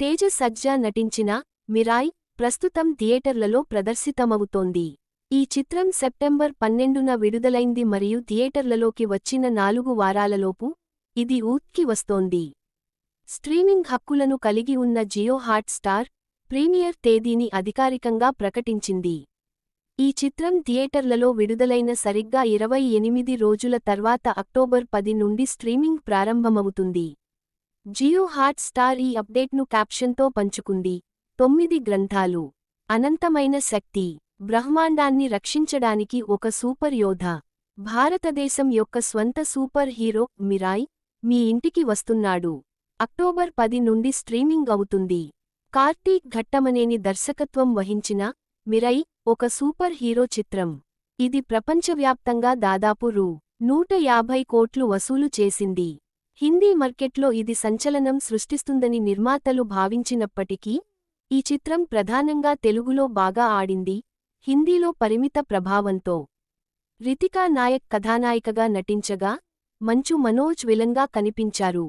తేజ సజ్జా నటించిన మిరాయ్ ప్రస్తుతం థియేటర్లలో ప్రదర్శితమవుతోంది. ఈ చిత్రం సెప్టెంబర్ 12న విడుదలైంది మరియు థియేటర్లలోకి వచ్చిన 4 వారాలలోపు ఇది ఊత్కి వస్తోంది. స్ట్రీమింగ్ హక్కులను కలిగి ఉన్న జియో హాట్‌స్టార్ ప్రీమియర్ తేదీని అధికారికంగా ప్రకటించింది. ఈ చిత్రం థియేటర్లలో విడుదలైన సరిగ్గా 28 రోజుల తర్వాత అక్టోబర్ 10 నుండి స్ట్రీమింగ్ ప్రారంభమవుతుంది. జియో హాట్‌స్టార్ ఈ అప్డేట్ను క్యాప్షన్తో పంచుకుంది. 9 గ్రంథాలు. అనంతమైన శక్తి. బ్రహ్మాండాన్ని రక్షించడానికి ఒక సూపర్ యోధ. భారతదేశం యొక్క స్వంత సూపర్ హీరో మిరాయ్ మీ ఇంటికి వస్తున్నాడు. అక్టోబర్ 10 నుండి స్ట్రీమింగ్ అవుతుంది. కార్తీక్ ఘట్టమనేని దర్శకత్వం వహించిన మిరై ఒక సూపర్ హీరో చిత్రం. ఇది ప్రపంచవ్యాప్తంగా దాదాపు రూ. 150 కోట్లు వసూలు చేసింది. హిందీ మార్కెట్లో ఇది సంచలనం సృష్టిస్తుందని నిర్మాతలు భావించినప్పటికీ, ఈ చిత్రం ప్రధానంగా తెలుగులో బాగా ఆడింది. హిందీలో పరిమిత ప్రభావంతో. రితికా నాయక్ కథానాయికగా నటించగా, మంచు మనోజ్ విలన్గా కనిపించారు.